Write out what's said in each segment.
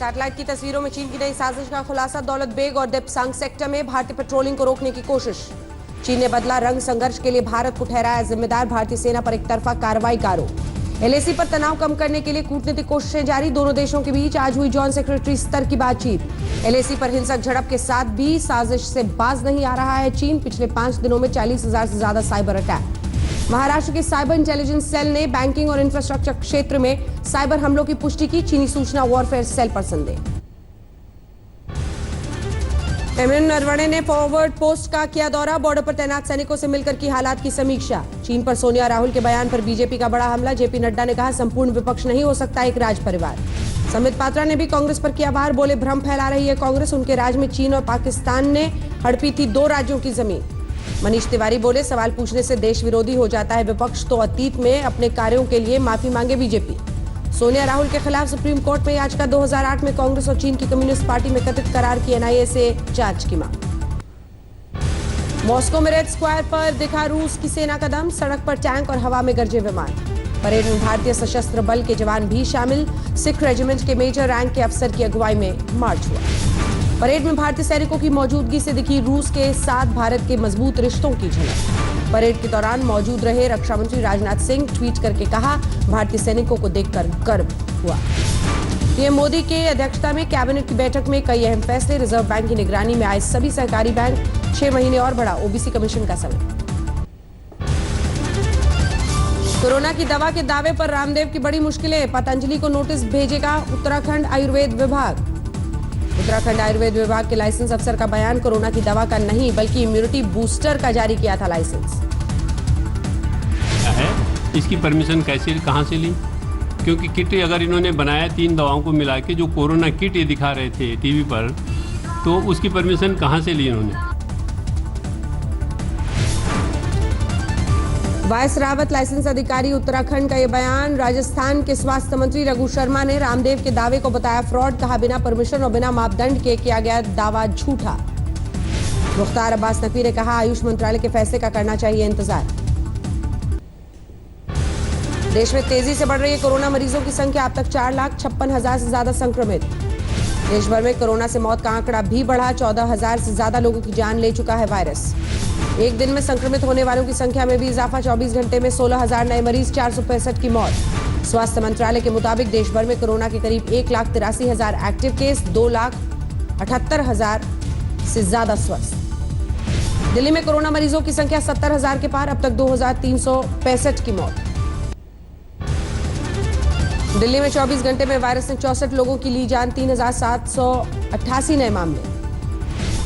Satellite की तस्वीरों में चीन की नई साजिश का खुलासा। दौलत बेग और देप्सांग सेक्टर में भारतीय पेट्रोलिंग को रोकने की कोशिश। चीन ने बदला रंग। संघर्ष के लिए भारत को ठहराया जिम्मेदार। भारतीय सेना पर एकतरफा कार्रवाई का आरोप। एलएसी पर तनाव कम करने के लिए कूटनीतिक कोशिशें जारी। दोनों देशों के बीच आज हुई जॉइंट सेक्रेटरी स्तर की बातचीत। एलएसी पर हिंसक झड़प के साथ भी साजिश से बाज नहीं आ रहा है चीन। पिछले 5 दिनों में 40,000 से ज्यादा साइबर अटैक। महाराष्ट्र के साइबर इंटेलिजेंस सेल ने बैंकिंग और इंफ्रास्ट्रक्चर क्षेत्र में साइबर हमलों की पुष्टि की। चीनी सूचना वॉरफेयर सेल पर संदेह। एमएन नरवणे ने फॉरवर्ड पोस्ट का किया दौरा। बॉर्डर पर तैनात सैनिकों से मिलकर की हालात की समीक्षा। चीन पर सोनिया राहुल के बयान पर बीजेपी का बड़ा हमला। जेपी नड्डा ने कहा संपूर्ण विपक्ष नहीं हो सकता एक राज परिवार। संबित पात्रा ने भी कांग्रेस पर किया वार। बोले भ्रम फैला रही है कांग्रेस। उनके राज में चीन और पाकिस्तान ने हड़पी थी 2 राज्यों की जमीन। मनीष तिवारी बोले सवाल पूछने से देश विरोधी हो जाता है विपक्ष, तो अतीत में अपने कार्यों के लिए माफी मांगे बीजेपी। सोनिया राहुल के खिलाफ सुप्रीम कोर्ट में याचिका। 2008 में कांग्रेस और चीन की कम्युनिस्ट पार्टी में कथित करार की एनआईए से जांच की मांग। मॉस्को में रेड स्क्वायर पर दिखा रूस की सेना का दम। सड़क पर टैंक और हवा में गरजे विमान। परेड में भारतीय सशस्त्र बल के जवान भी शामिल। सिख रेजिमेंट के मेजर रैंक के अफसर की अगुवाई में मार्च हुआ। परेड में भारतीय सैनिकों की मौजूदगी से दिखी रूस के साथ भारत के मजबूत रिश्तों की झलक। परेड के दौरान मौजूद रहे रक्षा मंत्री राजनाथ सिंह ट्वीट करके कहा भारतीय सैनिकों को देखकर गर्व हुआ। पीएम मोदी के अध्यक्षता में कैबिनेट की बैठक में कई अहम फैसले। रिजर्व बैंक की निगरानी में आए सभी सहकारी बैंक। 6 महीने और बढ़ा ओबीसी कमीशन का समय। कोरोना की दवा के दावे पर रामदेव की बड़ी मुश्किलें। पतंजलि को नोटिस भेजेगा उत्तराखंड आयुर्वेद विभाग। उत्तराखंड आयुर्वेद विभाग के लाइसेंस अफसर का बयान। कोरोना की दवा का नहीं बल्कि इम्यूनिटी बूस्टर का जारी किया था लाइसेंस। है इसकी परमिशन कैसे कहां से ली? क्योंकि किट अगर इन्होंने बनाया 3 दवाओं को मिला के जो कोरोना किट ये दिखा रहे थे टीवी पर, तो उसकी परमिशन कहां से ली इन्होंने? वायस रावत लाइसेंस अधिकारी उत्तराखंड का ये बयान। राजस्थान के स्वास्थ्य मंत्री रघु शर्मा ने रामदेव के दावे को बताया फ्रॉड। कहा बिना परमिशन और बिना मापदंड के किया गया दावा झूठा। मुख्तार अब्बास नकवी ने कहा आयुष मंत्रालय के फैसले का करना चाहिए इंतजार। देश में तेजी से बढ़ रही है कोरोना मरीजों की संख्या। अब तक 4,56,000 से ज्यादा संक्रमित। देश भर में कोरोना से मौत का आंकड़ा भी बढ़ा। 14,000 से ज्यादा लोगों की जान ले चुका है वायरस। एक दिन में संक्रमित होने वालों की संख्या में भी इजाफा। 24 घंटे में 16,000 नए मरीज। 465 की मौत। स्वास्थ्य मंत्रालय के मुताबिक देश भर में कोरोना के करीब 1,83,000 एक्टिव केस। 2,78,000 से ज्यादा स्वस्थ। दिल्ली में कोरोना मरीजों की संख्या 70,000 के पार। अब तक 2,365 की मौत। दिल्ली में 24 घंटे में वायरस ने 64 लोगों की ली जान। 3,788 नए मामले।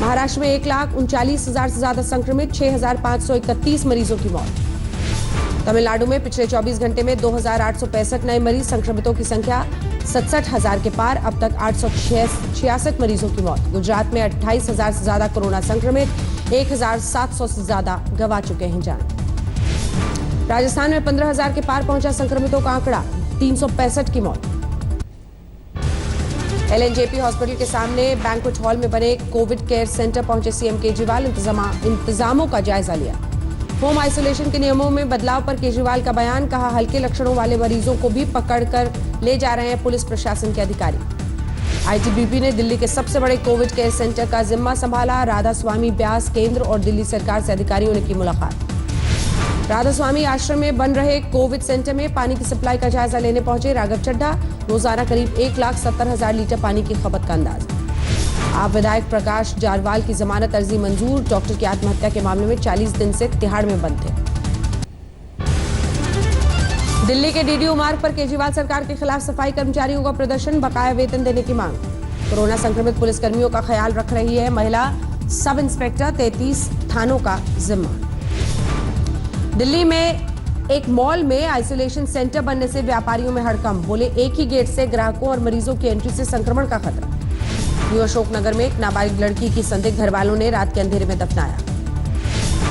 महाराष्ट्र में 1,39,000 से ज्यादा संक्रमित। 6,531 मरीजों की मौत। तमिलनाडु में पिछले 24 घंटे में 2,865 नए मरीज। संक्रमितों की संख्या 67,000 के पार। अब तक 866 मरीजों की मौत। गुजरात में 28,000 से ज्यादा कोरोना संक्रमित। 1,700 से ज्यादा गंवा चुके हैं जान। राजस्थान में 15,000 के पार पहुंचा संक्रमितों का आंकड़ा। 365 की मौत। एलएनजेपी हॉस्पिटल के सामने बैंक्वेट हॉल में बने कोविड केयर सेंटर पहुंचे सीएम केजरीवाल। इंतजामों का जायजा लिया। होम आइसोलेशन के नियमों में बदलाव पर केजरीवाल का बयान। कहा हल्के लक्षणों वाले मरीजों को भी पकड़कर ले जा रहे हैं पुलिस प्रशासन के अधिकारी। आईटीबीपी ने दिल्ली के सबसे बड़े कोविड केयर सेंटर का जिम्मा संभाला। राधा स्वामी ब्यास केंद्र और दिल्ली सरकार से अधिकारियों ने की मुलाकात। राधा स्वामी आश्रम में बन रहे कोविड सेंटर में पानी की सप्लाई का जायजा लेने पहुंचे राघव चड्ढा। रोजाना करीब 1,70,000 लीटर पानी की खपत का अंदाजा। आप विधायक प्रकाश जारवाल की जमानत अर्जी मंजूर। डॉक्टर की आत्महत्या के मामले में 40 दिन से तिहाड़ में बंद थे। दिल्ली के डीडीयू मार्ग पर केजरीवाल सरकार के खिलाफ सफाई कर्मचारियों का प्रदर्शन। बकाया वेतन देने की मांग। कोरोना संक्रमित पुलिसकर्मियों का ख्याल रख रही है महिला सब इंस्पेक्टर। 33 थानों का जिम्मा। दिल्ली में एक मॉल में आइसोलेशन सेंटर बनने से व्यापारियों में हड़कंप। बोले एक ही गेट से ग्राहकों और मरीजों की एंट्री से संक्रमण का खतरा। न्यू अशोकनगर में एक नाबालिग लड़की की संदिग्ध घरवालों ने रात के अंधेरे में दफनाया।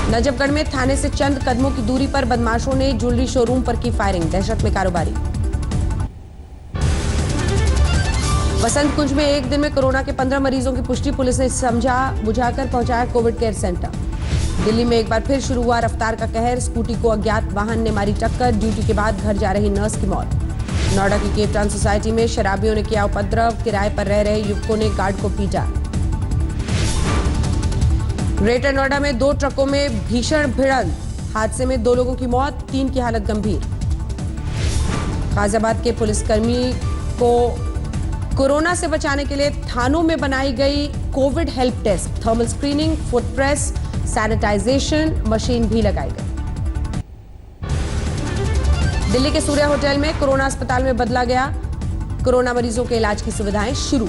नजफगढ़ में थाने से चंद कदमों की दूरी पर बदमाशों ने ज्वेलरी शोरूम पर की फायरिंग। दहशत में कारोबारी। बसंत कुंज में एक दिन में कोरोना के 15 मरीजों की पुष्टि। पुलिस ने समझा बुझाकर पहुंचाया कोविड केयर सेंटर। दिल्ली में एक बार फिर शुरू हुआ रफ्तार का कहर। स्कूटी को अज्ञात वाहन ने मारी टक्कर। ड्यूटी के बाद घर जा रही नर्स की मौत। नोएडा की केप टाउन सोसाइटी में शराबियों ने किया उपद्रव, किराए पर रह रहे युवकों ने गार्ड को पीटा। ग्रेटर नोएडा में 2 ट्रकों में भीषण भिड़ंत, हादसे में 2 लोगों की मौत, 3 की हालत गंभीर। गाजियाबाद के पुलिसकर्मी को कोरोना से बचाने के लिए थानों में बनाई गई Covid help desk, thermal screening, foot press, sanitization machine भी लगाई गई। दिल्ली के सूर्या होटल में कोरोना अस्पताल में बदला गया कोरोना मरीजों के इलाज की सुविधाएं शुरू।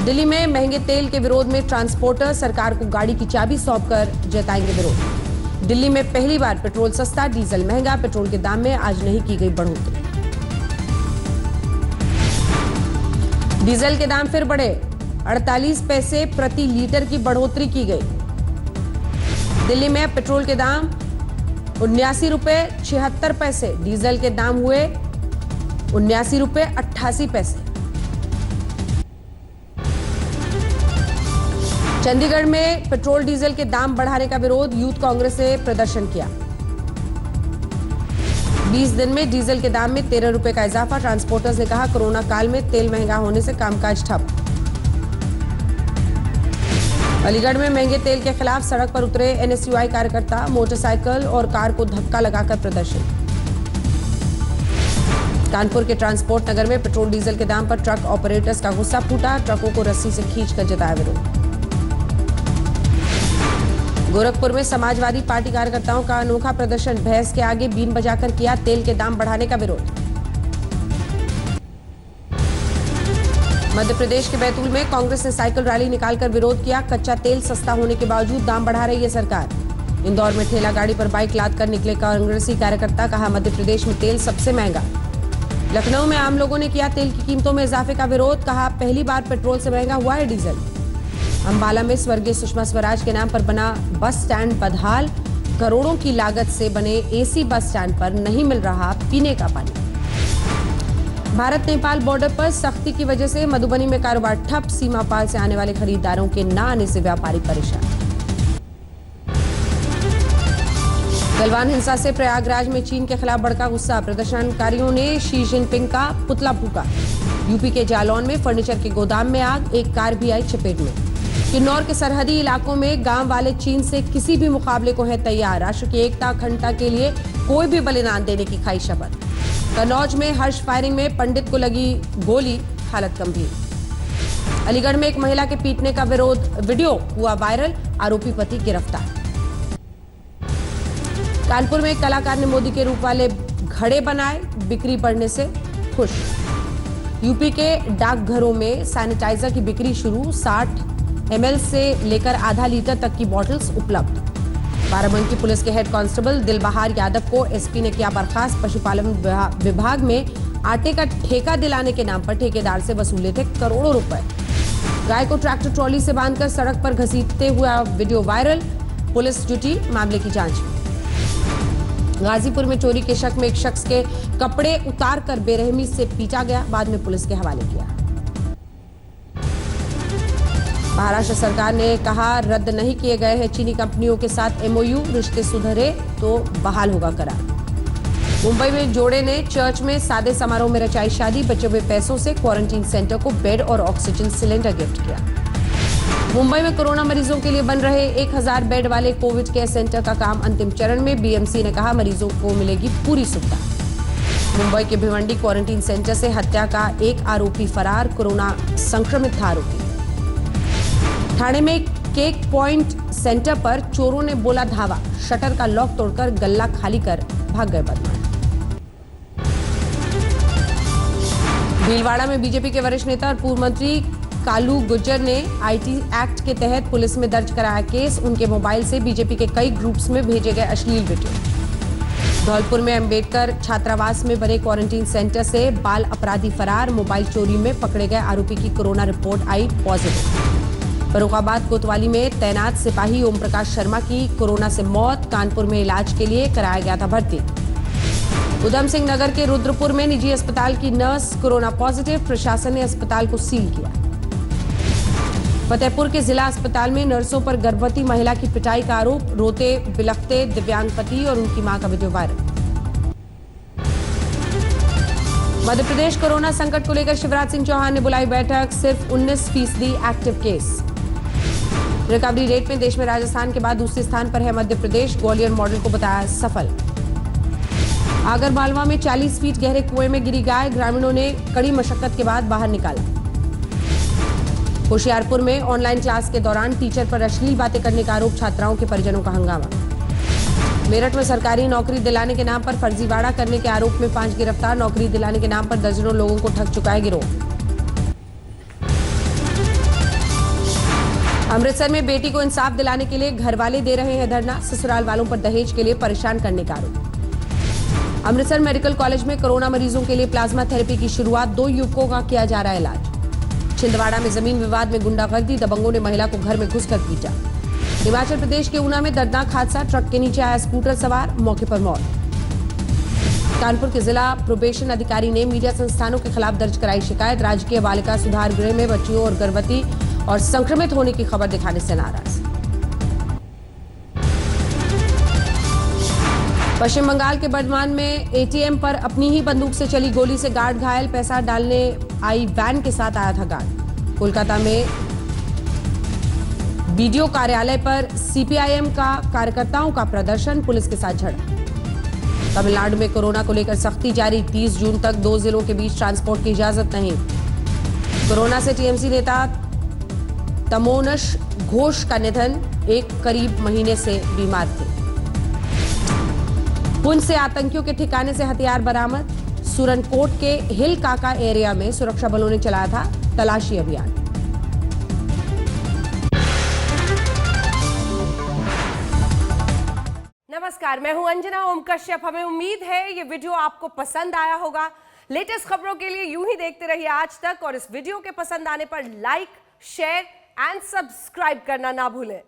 दिल्ली में महंगे तेल के विरोध में ट्रांसपोर्टर सरकार को गाड़ी की चाबी सौंपकर जताएंगे विरोध। दिल्ली में पहली बार पेट्रोल सस्ता, डीजल महंगा, पेट्रोल के दाम में आज नहीं की गई बढ़ोतरी। डीजल के दाम फिर बढ़े, 48 पैसे प्रति लीटर की बढ़ोतरी की गई। दिल्ली में पेट्रोल के दाम 79 रुपए 76 पैसे, डीजल के दाम हुए 79 रुपए 88 पैसे। चंडीगढ़ में पेट्रोल डीजल के दाम बढ़ाने का विरोध, यूथ कांग्रेस ने प्रदर्शन किया। 20 दिन में डीजल के दाम में 13 रुपए का इजाफा, ट्रांसपोर्टर्स ने कहा कोरोना काल में तेल महंगा होने से कामकाज ठप। अलीगढ़ में महंगे तेल के खिलाफ सड़क पर उतरे एनएसयूआई कार्यकर्ता, मोटरसाइकिल और कार को धक्का लगाकर प्रदर्शन। कानपुर के ट्रांसपोर्ट नगर में पेट्रोल डीजल के दाम पर ट्रक ऑपरेटर्स का गुस्सा फूटा, ट्रकों को रस्सी से खींचकर जताया विरोध। गोरखपुर में समाजवादी पार्टी कार्यकर्ताओं का अनोखा प्रदर्शन, भैंस के आगे बीन बजाकर किया तेल के दाम बढ़ाने का विरोध। मध्य प्रदेश के बैतूल में कांग्रेस ने साइकिल रैली निकालकर विरोध किया, कच्चा तेल सस्ता होने के बावजूद दाम बढ़ा रही है सरकार। इंदौर में ठेला गाड़ी पर बाइक लादकर निकले कांग्रेसी कार्यकर्ता, कहा मध्य प्रदेश में तेल सबसे महंगा। लखनऊ में आम लोगों ने किया तेल की कीमतों में इजाफे का विरोध, कहा पहली बार पेट्रोल से महंगा हुआ है डीजल। अंबाला में स्वर्गीय सुषमा स्वराज के नाम पर बना बस स्टैंड बदहाल, करोड़ों की लागत से बने एसी बस स्टैंड पर नहीं मिल रहा पीने का पानी। भारत नेपाल बॉर्डर पर सख्ती की वजह से मधुबनी में कारोबार ठप, सीमा पार से आने वाले खरीदारों के न आने से व्यापारी परेशान। गलवान हिंसा से प्रयागराज में चीन के खिलाफ भड़का गुस्सा, प्रदर्शनकारियों ने शी जिनपिंग का पुतला फूका। यूपी के जालौन में फर्नीचर के गोदाम में आग, एक कार भी आई चपेट में। किन्नौर के सरहदी इलाकों में गांव वाले चीन से किसी भी मुकाबले को है तैयार, राष्ट्र की एकता अखंडता के लिए कोई भी बलिदान देने की खाई शपथ। कन्नौज में हर्ष फायरिंग में पंडित को लगी गोली, हालत गंभीर। अलीगढ़ में एक महिला के पीटने का वीडियो हुआ वायरल, आरोपी पति गिरफ्तार। कानपुर में एक कलाकार ने मोदी के रूप वाले घड़े बनाए, बिक्री बढ़ने से खुश। यूपी के डाकघरों में सैनिटाइजर की बिक्री शुरू, 60 ml से लेकर आधा लीटर तक की बॉटल्स उपलब्ध। बाराबंकी पुलिस के हेड कांस्टेबल दिलबहार यादव को एसपी ने किया बर्खास्त, पशुपालन विभाग में आटे का ठेका दिलाने के नाम पर ठेकेदार से वसूले थे करोड़ों रुपए। गाय को ट्रैक्टर ट्रॉली से बांधकर सड़क पर घसीटते हुआ वीडियो वायरल, पुलिस जुटी मामले की जांच में। गाजीपुर में चोरी के शक में एक शख्स के कपड़े उतारकर बेरहमी से पीटा गया, बाद में पुलिस के हवाले किया। महाराष्ट्र सरकार ने कहा रद्द नहीं किए गए हैं चीनी कंपनियों के साथ एमओयू, रिश्ते सुधरे तो बहाल होगा करार। मुंबई में जोड़े ने चर्च में सादे समारोह में रचाई शादी, बचे हुए पैसों से क्वारंटीन सेंटर को बेड और ऑक्सीजन सिलेंडर गिफ्ट किया। मुंबई में कोरोना मरीजों के लिए बन रहे 1000 बेड वाले कोविड केयर सेंटर का काम अंतिम चरण में, बीएमसी ने कहा मरीजों को मिलेगी पूरी सुविधा। मुंबई के भिवंडी क्वारंटीन सेंटर से हत्या का एक आरोपी फरार, कोरोना संक्रमित था आरोपी। ठाणे में केक पॉइंट सेंटर पर चोरों ने बोला धावा, शटर का लॉक तोड़कर गल्ला खाली कर भाग गए बदमाश। भीलवाड़ा में बीजेपी के वरिष्ठ नेता और पूर्व मंत्री कालू गुर्जर ने आईटी एक्ट के तहत पुलिस में दर्ज कराया केस, उनके मोबाइल से बीजेपी के कई ग्रुप्स में भेजे गए अश्लील वीडियो। धौलपुर में अंबेडकर छात्रावास में बने क्वारंटीन सेंटर से बाल अपराधी फरार, मोबाइल चोरी में पकड़े गए आरोपी की कोरोना रिपोर्ट आई पॉजिटिव। फर्रुखाबाद कोतवाली में तैनात सिपाही ओम प्रकाश शर्मा की कोरोना से मौत, कानपुर में इलाज के लिए कराया गया था भर्ती। उधम सिंह नगर के रुद्रपुर में निजी अस्पताल की नर्स कोरोना पॉजिटिव, प्रशासन ने अस्पताल को सील किया। फतेहपुर के जिला अस्पताल में नर्सों पर गर्भवती महिला की पिटाई का आरोप, रोते बिलखते दिव्यांग पति और उनकी मां का video viral. Madhya Pradesh corona संकट को लेकर शिवराज सिंह चौहान ने बुलाई बैठक, सिर्फ 19% एक्टिव केस। रिकवरी रेट में देश में राजस्थान के बाद दूसरे स्थान पर है मध्य प्रदेश, ग्वालियर मॉडल को बताया सफल। आगर मालवा में 40 फीट गहरे कुएं में गिरी गाय, ग्रामीणों ने कड़ी मशक्कत के बाद बाहर निकाला। होशियारपुर में ऑनलाइन क्लास के दौरान टीचर पर अश्लील बातें करने का आरोप, छात्राओं के परिजनों का हंगामा। मेरठ में सरकारी नौकरी दिलाने के नाम पर फर्जीवाड़ा करने के आरोप में 5 गिरफ्तार, नौकरी दिलाने के नाम पर दर्जनों लोगों को ठग चुका है गिरोह। अमृतसर में बेटी को इंसाफ दिलाने के लिए घरवाले दे रहे हैं धरना, ससुराल वालों पर दहेज के लिए परेशान करने का आरोप। अमृतसर मेडिकल कॉलेज में कोरोना मरीजों के लिए प्लाज्मा थेरेपी की शुरुआत, 2 युवकों का किया जा रहा है इलाज। छिंदवाड़ा में जमीन विवाद में गुंडागर्दी, दबंगों ने महिला को घर में घुसकर पीटा। हिमाचल प्रदेश के ऊना में दर्दनाक हादसा, ट्रक के नीचे आया स्कूटर सवार, मौके पर मौत। कानपुर के जिला प्रोबेशन अधिकारी ने मीडिया संस्थानों के खिलाफ दर्ज कराई शिकायत, राजकीय बालिका सुधार गृह में बच्चियों और गर्भवती और संक्रमित होने की खबर दिखाने से नाराज। पश्चिम बंगाल के बर्धमान में एटीएम पर अपनी ही बंदूक से चली गोली से गार्ड घायल, पैसा डालने आई वैन के साथ आया था गार्ड। कोलकाता में बीडीओ कार्यालय पर सीपीआईएम का कार्यकर्ताओं का प्रदर्शन, पुलिस के साथ झड़प। तमिलनाडु में कोरोना को लेकर सख्ती जारी, 30 जून तक 2 जिलों के बीच ट्रांसपोर्ट की इजाजत नहीं। कोरोना से टीएमसी नेता तमोनश घोष का निधन, एक करीब महीने से बीमार थे। पुंछ से आतंकियों के ठिकाने से हथियार बरामद, सुरनकोट के हिल काका एरिया में सुरक्षा बलों ने चलाया था तलाशी अभियान। नमस्कार, मैं हूं अंजना ओम कश्यप। हमें उम्मीद है ये वीडियो आपको पसंद आया होगा। लेटेस्ट खबरों के लिए यूं ही देखते रहिए आज तक, और इस वीडियो के पसंद आने पर लाइक, शेयर एंड सब्सक्राइब करना ना भूलें।